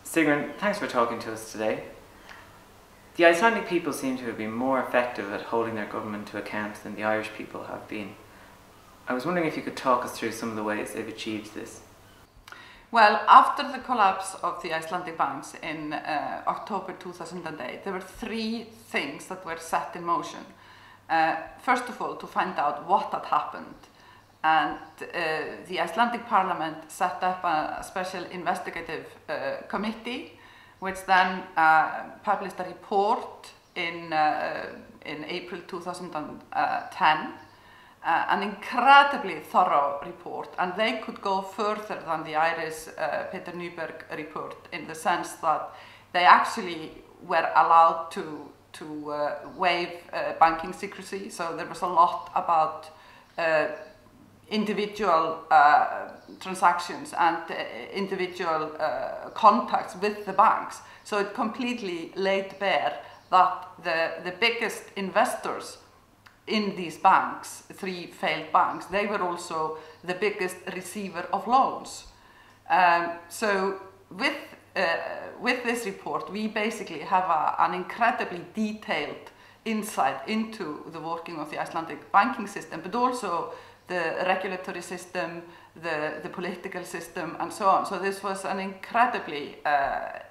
Sigrun, thanks for talking to us today. The Icelandic people seem to have been more effective at holding their government to account than the Irish people have been. I was wondering if you could talk us through some of the ways they've achieved this. Well, after the collapse of the Icelandic banks in October 2008, there were three things that were set in motion. First of all, to find out what had happened. And the Icelandic Parliament set up a special investigative committee, which then published a report in April 2010, an incredibly thorough report, and they could go further than the Irish Peter Nyberg report in the sense that they actually were allowed to waive banking secrecy. So there was a lot about individual transactions and individual contacts with the banks. So it completely laid bare that the biggest investors in these banks, three failed banks, they were also the biggest receiver of loans. So with this report, we basically have an incredibly detailed insight into the working of the Icelandic banking system, but also the regulatory system, the political system, and so on. So this was an incredibly,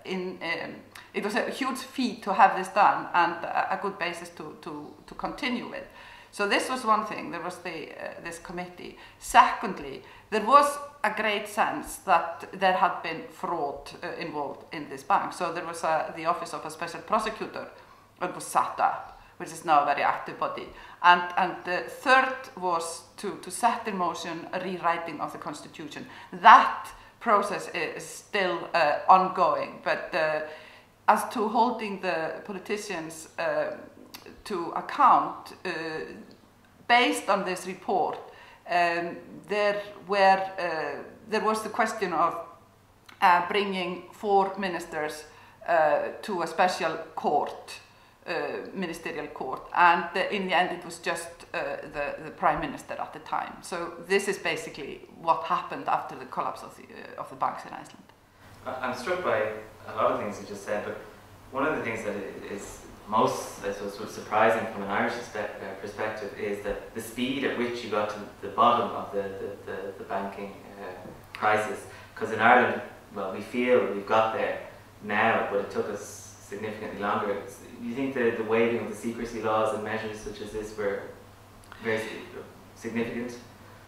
it was a huge feat to have this done and a good basis to continue with. So this was one thing, there was this committee. Secondly, there was a great sense that there had been fraud involved in this bank. So there was the Office of a Special Prosecutor that was set up, which is now a very active body. And the third was to set in motion a rewriting of the Constitution. That process is still ongoing, but as to holding the politicians to account, based on this report, there was the question of bringing 4 ministers to a special court, ministerial court, and in the end it was just the Prime Minister at the time. So this is basically what happened after the collapse of the banks in Iceland. I'm struck by a lot of things you just said, but one of the things that is most, I suppose, sort of surprising from an Irish perspective is that the speed at which you got to the bottom of the banking crisis. Because in Ireland, well, we feel we've got there now, but it took us significantly longer. You think the waiving of the secrecy laws and measures such as this were very significant?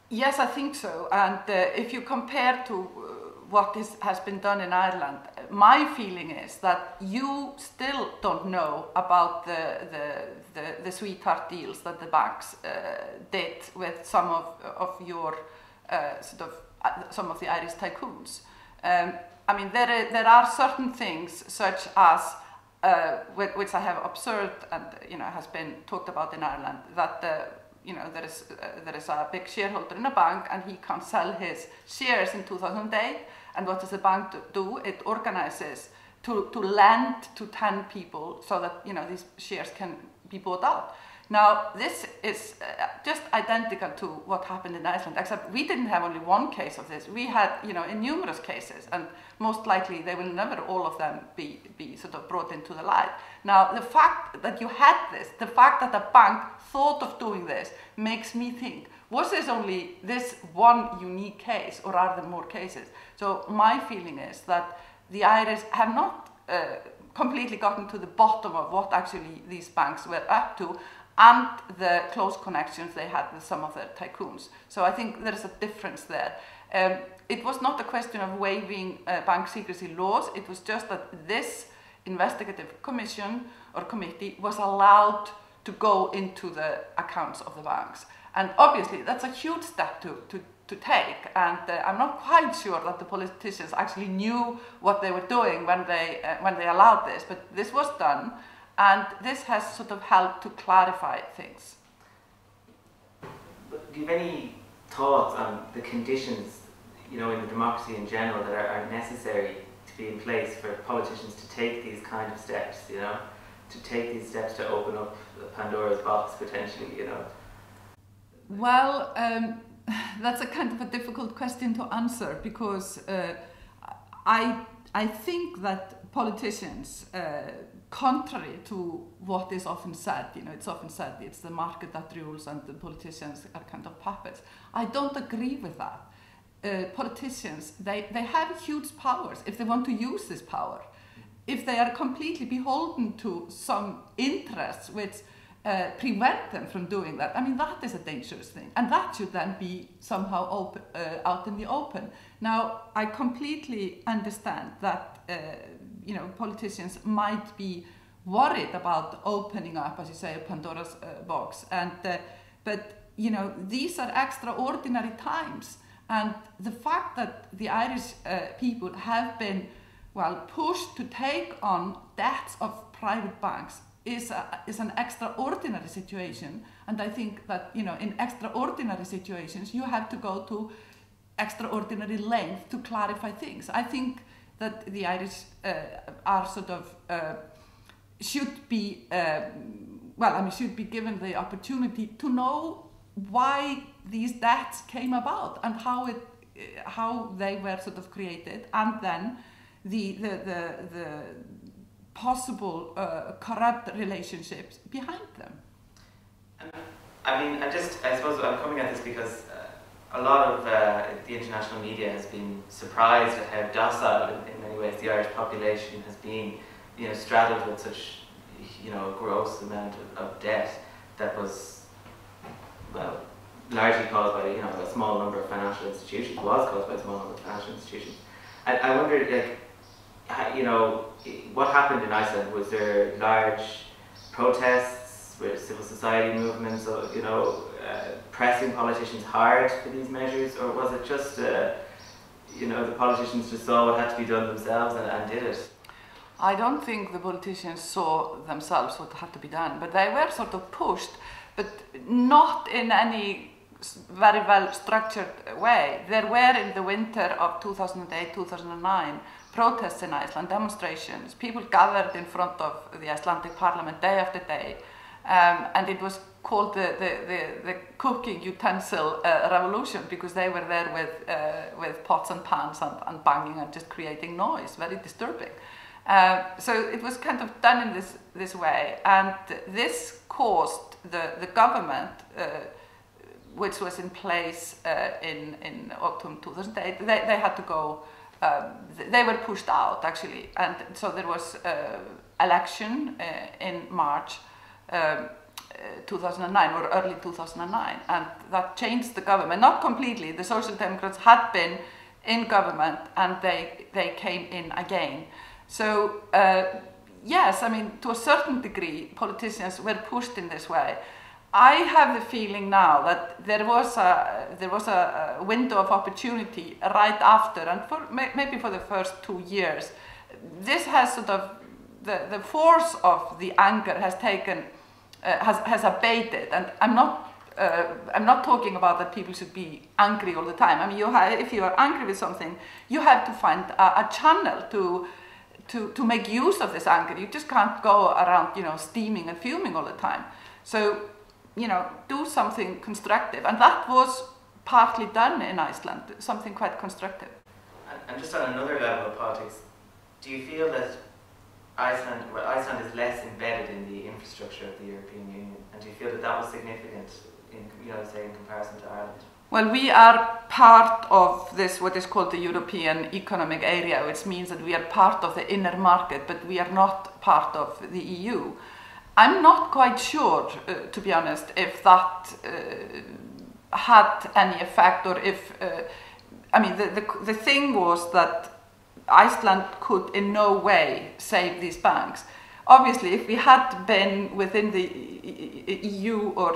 Yes, I think so. And if you compare to what has been done in Ireland, my feeling is that you still don't know about the sweetheart deals that the banks did with some of your some of the Irish tycoons. I mean, there are certain things such as which I have observed and has been talked about in Ireland, that there is a big shareholder in a bank and he can't sell his shares in 2008. And what does the bank do? It organizes to lend to 10 people so that these shares can be bought out. Now this is just identical to what happened in Iceland, except we didn't have only one case of this. We had in numerous cases, and most likely they will never all of them be sort of brought into the light. Now the fact that you had this, the fact that the bank thought of doing this, makes me think, was this only this one unique case, or are there more cases? So my feeling is that the Irish have not completely gotten to the bottom of what actually these banks were up to, and the close connections they had with some of their tycoons. So I think there is a difference there. It was not a question of waiving bank secrecy laws, it was just that this investigative commission or committee was allowed to go into the accounts of the banks. And obviously that's a huge step to take, and I'm not quite sure that the politicians actually knew what they were doing when they allowed this, but this was done, and this has sort of helped to clarify things. But do you have any thoughts on the conditions, in the democracy in general, that are necessary to be in place for politicians to take these kind of steps, to take these steps to open up Pandora's box potentially, Well, that's a kind of a difficult question to answer, because I I think that politicians, contrary to what is often said, it's often said it's the market that rules and the politicians are kind of puppets. I don't agree with that. Politicians, they have huge powers if they want to use this power. If they are completely beholden to some interests which prevent them from doing that, I mean, that is a dangerous thing. And that should then be somehow out in the open. Now, I completely understand that, politicians might be worried about opening up, as you say, Pandora's box. And, but, these are extraordinary times. And the fact that the Irish people have been, pushed to take on debts of private banks is an extraordinary situation. And I think that, in extraordinary situations, you have to go to extraordinary length to clarify things. I think that the Irish are sort of, should be given the opportunity to know why these debts came about and how they were sort of created, and then the possible corrupt relationships behind them. I suppose I'm coming at this because a lot of the international media has been surprised at how docile, in many ways, the Irish population has been, straddled with such, a gross amount of debt that was, largely caused by, a small number of financial institutions, was caused by a small number of financial institutions. And I wondered, what happened in Iceland? Was there large protests, were civil society movements, pressing politicians hard for these measures, or was it just, the politicians just saw what had to be done themselves and did it? I don't think the politicians saw themselves what had to be done, but they were sort of pushed, but not in any very well structured way. There were in the winter of 2008-2009 protests in Iceland, demonstrations. People gathered in front of the Icelandic parliament day after day, and it was called the cooking utensil revolution, because they were there with pots and pans and banging and just creating noise, very disturbing. So it was kind of done in this way, and this caused the government, which was in place in autumn 2008, they had to go. They were pushed out, actually, and so there was election in March 2009 or early 2009, and that changed the government. Not completely. The Social Democrats had been in government, and they came in again. So yes, I mean, to a certain degree, politicians were pushed in this way. I have the feeling now that there was a window of opportunity right after, and maybe for the first 2 years, this has sort of the force of the anger has taken has abated, and I'm not talking about that people should be angry all the time. I mean, if you are angry with something, you have to find a channel to make use of this anger. You just can't go around, steaming and fuming all the time. So, do something constructive. And that was partly done in Iceland, something quite constructive. And just on another level of politics, do you feel that Iceland is less embedded in the infrastructure of the European Union? And do you feel that that was significant in comparison to Ireland? Well, we are part of this, what is called the European Economic Area, which means that we are part of the inner market, but we are not part of the EU. I'm not quite sure, to be honest, if that had any effect, or if, the thing was that Iceland could in no way save these banks. Obviously, if we had been within the EU or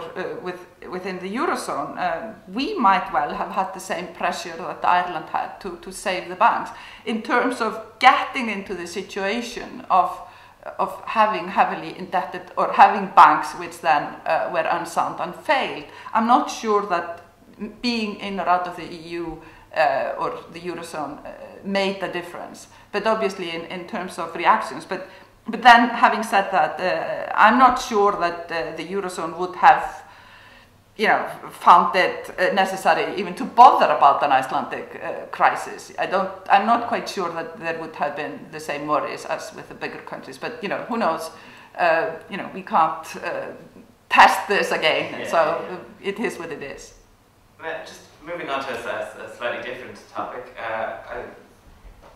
within the Eurozone, we might well have had the same pressure that Ireland had to save the banks. In terms of getting into the situation of having heavily indebted, or having banks which then were unsound and failed, I'm not sure that being in or out of the EU or the Eurozone made a difference. But obviously in terms of reactions. But then, having said that, I'm not sure that the Eurozone would have found it necessary even to bother about an Icelandic crisis. I'm not quite sure that there would have been the same worries as with the bigger countries, but who knows? We can't test this again, it is what it is. Just moving on to a slightly different topic, I'm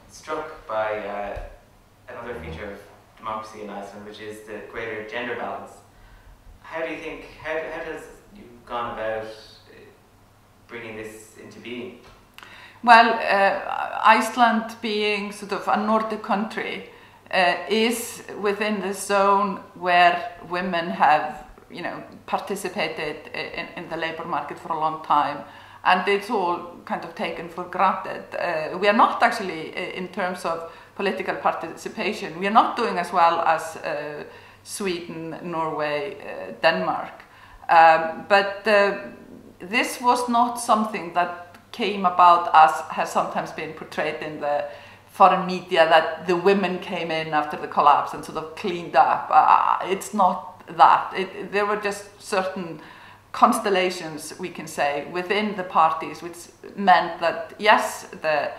struck by another feature of democracy in Iceland, which is the greater gender balance. How do you think, how has you gone about bringing this into being? Well, Iceland being sort of a Nordic country is within the zone where women have participated in the labour market for a long time, and it's all kind of taken for granted. We are not actually, in terms of political participation, we are not doing as well as Sweden, Norway, Denmark. But this was not something that came about as has sometimes been portrayed in the foreign media, that the women came in after the collapse and sort of cleaned up. It's not that. There were just certain constellations, we can say, within the parties, which meant that yes, the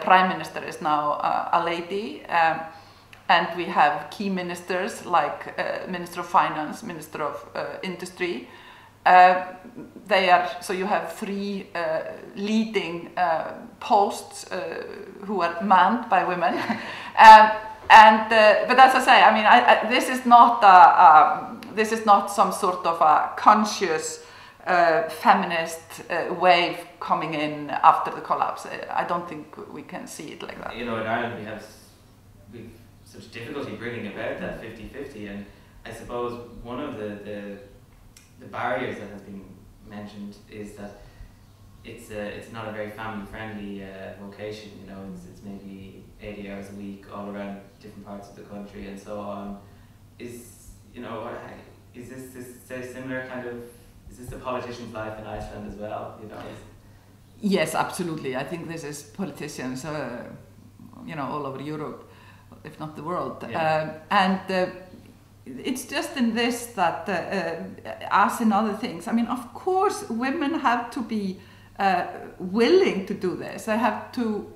prime minister is now a lady, and we have key ministers like Minister of Finance, Minister of Industry. So you have three leading posts who are manned by women. But as I say, I mean, this is not some sort of a conscious feminist wave coming in after the collapse. I don't think we can see it like that. In Ireland we've such difficulty bringing about that 50-50, and I suppose one of the barriers that has been mentioned is that it's not a very family-friendly vocation. It's maybe 80 hours a week all around different parts of the country and so on. Is this similar kind of? Is this a politician's life in Iceland as well? Yes, absolutely. I think this is politicians, all over Europe, if not the world, it's just in this that, as in other things, I mean, of course, women have to be willing to do this. They have to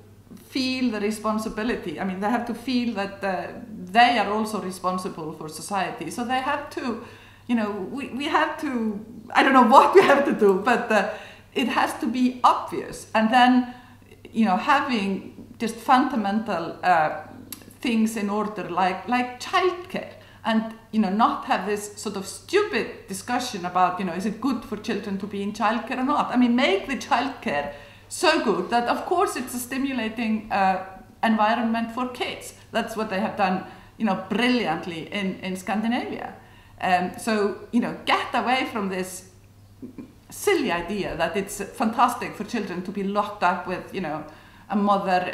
feel the responsibility. I mean, they have to feel that they are also responsible for society. So they have to, we have to, I don't know what we have to do, but it has to be obvious. And then, having just fundamental things in order, like childcare. And not have this sort of stupid discussion about is it good for children to be in childcare or not. I mean, make the childcare so good that of course it's a stimulating environment for kids. That's what they have done brilliantly in Scandinavia. So get away from this silly idea that it's fantastic for children to be locked up with a mother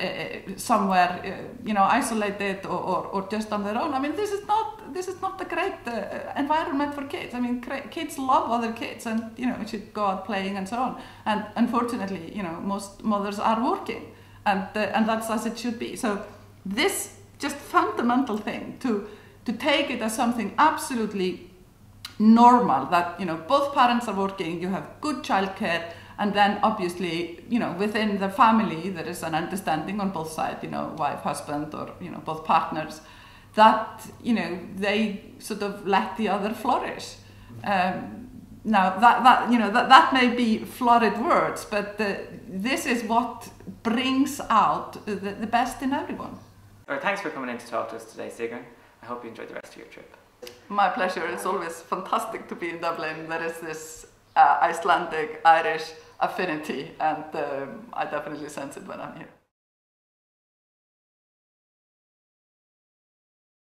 somewhere, isolated or just on their own. I mean, this is not a great environment for kids. I mean, kids love other kids, and should go out playing and so on. And unfortunately, most mothers are working, and that's as it should be. So this just fundamental thing to take it as something absolutely normal, that both parents are working, you have good childcare. And then obviously, within the family, there is an understanding on both sides, wife, husband, or, both partners, that, they sort of let the other flourish. Now, that may be florid words, but this is what brings out the best in everyone. All right, thanks for coming in to talk to us today, Sigrun. I hope you enjoyed the rest of your trip. My pleasure. It's always fantastic to be in Dublin. There is this Icelandic-Irish affinity, and I definitely sense it when I'm here.